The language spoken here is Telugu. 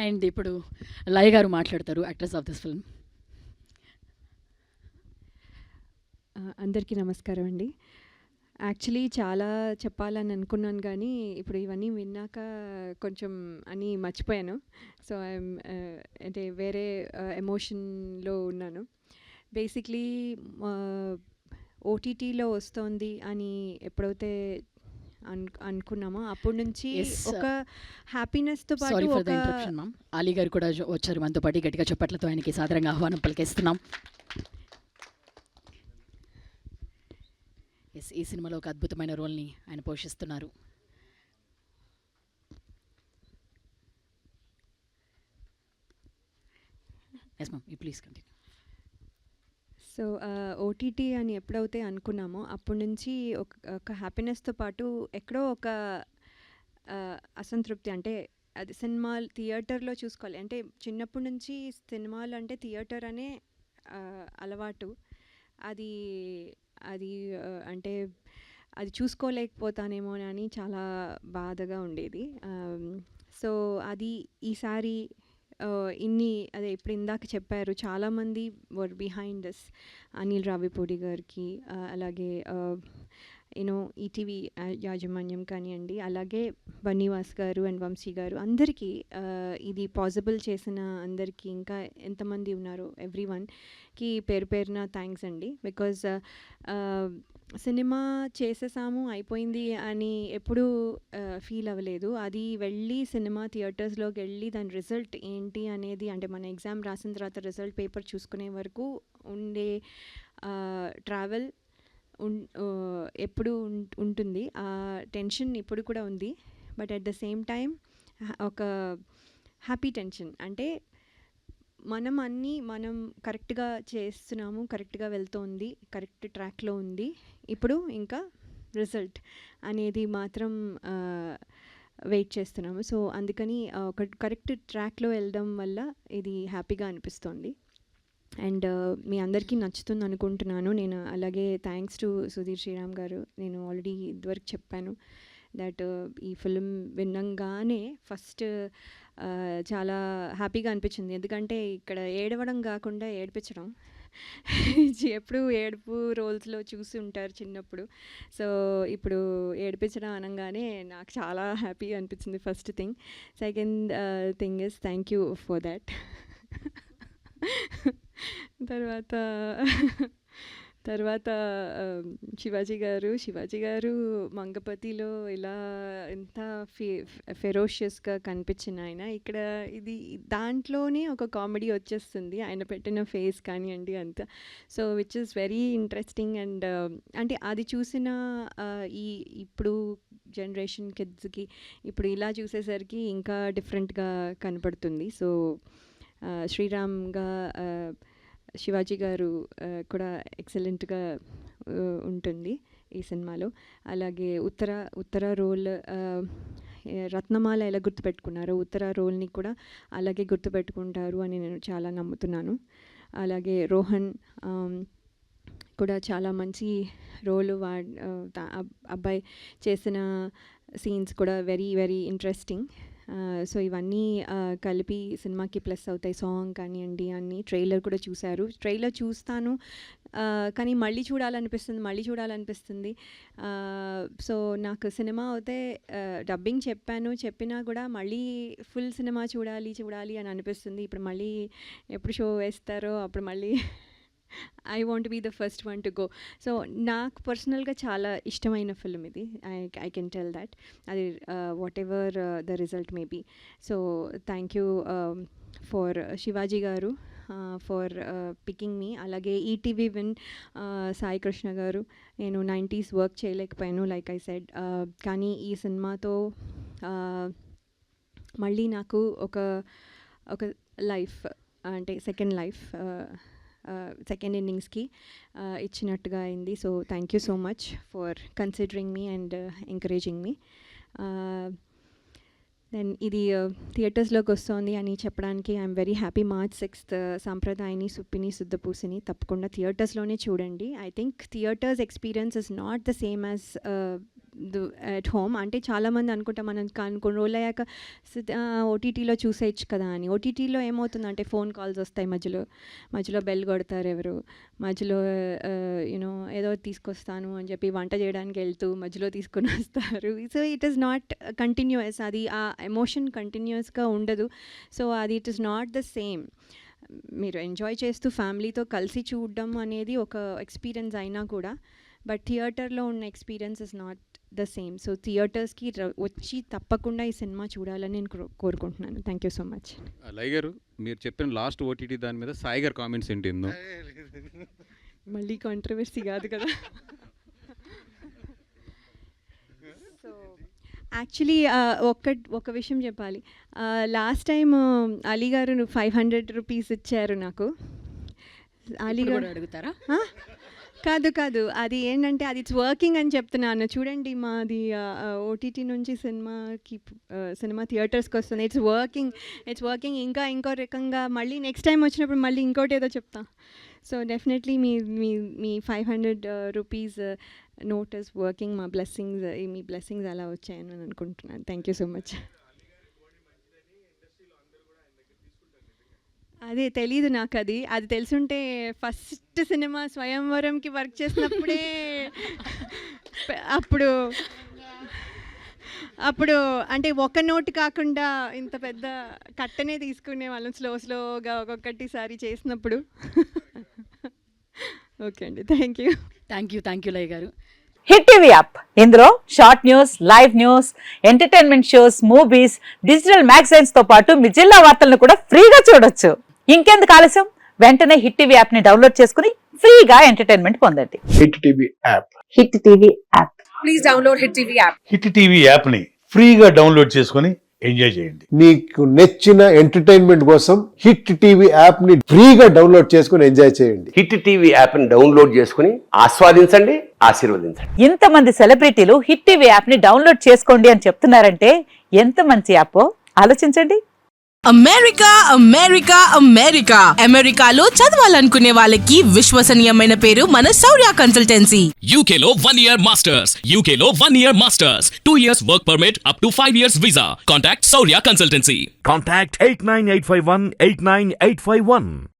అండ్ ఇప్పుడు లయ గారు మాట్లాడతారు, యాక్ట్రెస్ ఆఫ్ దిస్ ఫిల్మ్. అందరికీ నమస్కారం అండి. యాక్చువల్లీ చాలా చెప్పాలని అనుకున్నాను కానీ ఇప్పుడు ఇవన్నీ విన్నాక కొంచెం అని మర్చిపోయాను. సో ఐఎమ్ అంటే వేరే ఎమోషన్లో ఉన్నాను. బేసిక్లీ ఓటీటీలో వస్తోంది అని ఎప్పుడైతే అనుకున్నామో అప్పటి నుంచి ఎస్, ఒక హ్యాపీనెస్తో పాటు సారీ ఫర్ ద ఒక ఇంటరప్షన్ మ్యామ్. అలీ గారు కూడా వచ్చారు మనతో పాటు. గట్టిగా చెప్పట్లతో ఆయనకి సాదరంగా ఆహ్వానం పలికేస్తున్నాం. ఎస్, ఈ సినిమాలో ఒక అద్భుతమైన రోల్ని ఆయన పోషిస్తున్నారు. Yes ma'am, you please continue. So OTT అని ఎప్పుడైతే అనుకున్నామో అప్పటి నుంచి ఒక హ్యాపీనెస్తో పాటు ఎక్కడో ఒక అసంతృప్తి. అంటే అది సినిమా థియేటర్లో చూసుకోవాలి అంటే చిన్నప్పటి నుంచి సినిమాలు అంటే థియేటర్ అనే అలవాటు. అది అది అంటే అది చూసుకోలేకపోతానేమో అని చాలా బాధగా ఉండేది. సో అది ఈసారి ఇన్ని అదే ఇప్పుడు ఇందాక చెప్పారు చాలామంది వర్ బిహైండ్ దిస్. అనిల్ రావిపూడి గారికి, అలాగే యూనో ఈటీవీ యాజమాన్యం కానివ్వండి, అలాగే బన్నీవాస్ గారు అండ్ వంశీ గారు, అందరికీ ఇది పాసిబుల్ చేసిన అందరికీ, ఇంకా ఎంతమంది ఉన్నారో ఎవ్రీ వన్కి పేరు పేరున థ్యాంక్స్ అండి. బికాజ్ సినిమా చేసేసాము అయిపోయింది అని ఎప్పుడూ ఫీల్ అవ్వలేదు. అది వెళ్ళి సినిమా థియేటర్స్లోకి వెళ్ళి దాని రిజల్ట్ ఏంటి అనేది, అంటే మన ఎగ్జామ్ రాసిన తర్వాత రిజల్ట్ పేపర్ చూసుకునే వరకు ఉండే ట్రావెల్ ఎప్పుడు ఉంటుంది. ఆ టెన్షన్ ఇప్పుడు కూడా ఉంది. But at the same time ఒక హ్యాపీ టెన్షన్. అంటే మనం కరెక్ట్గా చేస్తున్నాము, కరెక్ట్గా వెళ్తోంది, కరెక్ట్ ట్రాక్లో ఉంది. ఇప్పుడు ఇంకా రిజల్ట్ అనేది మాత్రం వెయిట్ చేస్తున్నాము. సో అందుకని ఒక కరెక్ట్ ట్రాక్లో వెళ్ళడం వల్ల ఇది హ్యాపీగా అనిపిస్తోంది. అండ్ మీ అందరికీ నచ్చుతుంది అనుకుంటున్నాను నేను. అలాగే థ్యాంక్స్ టు సుధీర్ శ్రీరామ్ గారు. నేను ఆల్రెడీ ఇదివరకు చెప్పాను దట్ ఈ ఫిల్మ్ విన్నంగానే ఫస్ట్ చాలా హ్యాపీగా అనిపించింది. ఎందుకంటే ఇక్కడ ఏడవడం కాకుండా ఏడిపించడం. ఎప్పుడు ఏడుపు రోల్స్లో చూసి ఉంటారు చిన్నప్పుడు. సో ఇప్పుడు ఏడిపించడం అనగానే నాకు చాలా హ్యాపీగా అనిపించింది first thing. Second thing is thank you for that. తర్వాత తర్వాత శివాజీ గారు మంగపతిలో ఇలా ఎంత ఫెరోషియస్గా కనిపించిన ఆయన, ఇక్కడ ఇది దాంట్లోనే ఒక కామెడీ వచ్చేస్తుంది ఆయన పెట్టిన ఫేస్ కానివ్వండి అంతా. So which is very interesting. And అంటే అది చూసిన ఈ ఇప్పుడు జనరేషన్ కిడ్స్కి ఇప్పుడు ఇలా చూసేసరికి ఇంకా డిఫరెంట్గా కనపడుతుంది. సో శ్రీరామ్గా శివాజీ గారు కూడా ఎక్సలెంట్గా ఉంటుంది ఈ సినిమాలో. అలాగే ఉత్తర రోల్ రత్నమాల ఎలా గుర్తుపెట్టుకున్నారో ఉత్తర రోల్ని కూడా అలాగే గుర్తుపెట్టుకుంటారు అని నేను చాలా నమ్ముతున్నాను. అలాగే రోహన్ కూడా చాలా మంచి రోలు అబ్బాయి చేసిన సీన్స్ కూడా వెరీ వెరీ ఇంట్రెస్టింగ్. సో ఇవన్నీ కలిపి సినిమాకి ప్లస్ అవుతాయి. సాంగ్ కానివ్వండి అన్నీ. ట్రైలర్ కూడా చూశారు. ట్రైలర్ చూస్తాను కానీ మళ్ళీ చూడాలనిపిస్తుంది. సో నాకు సినిమా అయితే డబ్బింగ్ చెప్పినా కూడా మళ్ళీ ఫుల్ సినిమా చూడాలి అని అనిపిస్తుంది. ఇప్పుడు మళ్ళీ ఎప్పుడు షో వేస్తారో అప్పుడు మళ్ళీ I want be the first one to go. So నాకు పర్సనల్గా చాలా ఇష్టమైన ఫిల్మ్ ఇది. I can tell that. అది whatever the result may be. So thank you for Shivaji garu for picking మీ. అలాగే ఈటీవీ విన్ సాయి కృష్ణ గారు. నేను 90s వర్క్ చేయలేకపోయాను లైక్ ఐ సెడ్. కానీ ఈ సినిమాతో మళ్ళీ నాకు ఒక లైఫ్, అంటే సెకండ్ ఇన్నింగ్స్కి ఇచ్చినట్టుగా అయింది. So thank you so much for considering me and encouraging me. Then ఇది థియేటర్స్లోకి వస్తుంది అని చెప్పడానికి I'm very happy. March 6th Sampradayini Suppini Suddhapoosini తప్పకుండా థియేటర్స్లోనే చూడండి. I think theatres experience is not the same as at home. అంటే చాలామంది అనుకుంటాం మనం కొన్ని రోజులు అయ్యాక ఓటీటీలో చూసేయచ్చు కదా అని. ఓటీటీలో ఏమవుతుందంటే ఫోన్ కాల్స్ వస్తాయి, మధ్యలో బెల్ కొడతారు ఎవరు, మధ్యలో యూనో ఏదో తీసుకొస్తాను అని చెప్పి వంట చేయడానికి వెళ్తూ మధ్యలో తీసుకొని వస్తారు. So it is not continuous, అది ఆ ఎమోషన్ కంటిన్యూస్గా ఉండదు. సో అది it is not the same. మీరు ఎంజాయ్ చేస్తూ ఫ్యామిలీతో కలిసి చూడడం అనేది ఒక ఎక్స్పీరియన్స్ అయినా కూడా, బట్ థియేటర్లో ఉన్న experience is not the same. So థియేటర్స్కి వచ్చి తప్పకుండా ఈ సినిమా చూడాలని నేను కోరుకుంటున్నాను. Thank you so much. లై గారు, మీరు చెప్పిన లాస్ట్ ఓటీటీ దాని మీద సాయి గారు కామెంట్స్ ఏంటి? మళ్ళీ కాంట్రవర్సీ కాదు కదా. సో యాక్చువల్లీ ఒక విషయం చెప్పాలి. లాస్ట్ టైం అలీ గారు 500 రూపీస్ ఇచ్చారు నాకు. అలీ గారు అడుగుతారా? కాదు, అది ఏంటంటే అది ఇట్స్ వర్కింగ్ అని చెప్తున్నాను. చూడండి, మాది ఓటీటీ నుంచి సినిమా థియేటర్స్కి వస్తుంది. It's working. ఇంకో రకంగా మళ్ళీ నెక్స్ట్ టైం వచ్చినప్పుడు మళ్ళీ ఇంకోటి ఏదో చెప్తా. So definitely me 500 rupees note is working. Me blessings అలా వచ్చాయని నేను అనుకుంటున్నాను. Thank you so much. అదే తెలీదు నాకు. అది తెలుసుంటే ఫస్ట్ సినిమా స్వయంవరంకి వర్క్ చేసినప్పుడే అప్పుడు అంటే ఒక నోట్ కాకుండా ఇంత పెద్ద కట్టనే తీసుకునే వాళ్ళం, స్లోగా ఒక్కొక్కటిసారి చేసినప్పుడు. ఓకే అండి, థ్యాంక్ యూ లయ గారు. హిట్ టీవీ యాప్, ఇందులో short news, live news, entertainment shows, movies, digital magazines తో పాటు మీ జిల్లా వార్తలను కూడా ఫ్రీగా చూడొచ్చు. ఇంకెందుకు ఆలస్యం, వెంటనే హిట్ టీవీ యాప్ ని డౌన్లోడ్ చేసుకుని ఫ్రీగా ఎంటర్టైన్మెంట్ పొందండి. Hit TV app. Hit TV app. Please download hit TV app. Hit TV app ని ఫ్రీగా డౌన్లోడ్ చేసుకుని ఎంజాయ్ చేయండి. మీకు నచ్చిన ఎంటర్టైన్మెంట్ కోసం హిట్ టీవీ యాప్ ని ఫ్రీగా డౌన్లోడ్ చేసుకుని ఎంజాయ్ చేయండి. హిట్ టీవీ యాప్ ని డౌన్లోడ్ చేసుకుని ఆస్వాదించండి, ఆశీర్వదించండి. ఇంతమంది సెలబ్రిటీలు హిట్ టీవీ యాప్ ని డౌన్లోడ్ చేసుకోండి అని చెప్తున్నారంటే ఎంత మంచి యాప్ ఆలోచించండి. అమెరికాలో చదవాలనుకునే వాళ్ళకి విశ్వసనీయమైన పేరు మన శౌర్య కన్సల్టెన్సీ. UK లో 1 year masters, UK లో 1 year masters, 2 years work permit up to 5 years visa. Contact Saurya Consultancy. Contact 89851 89851.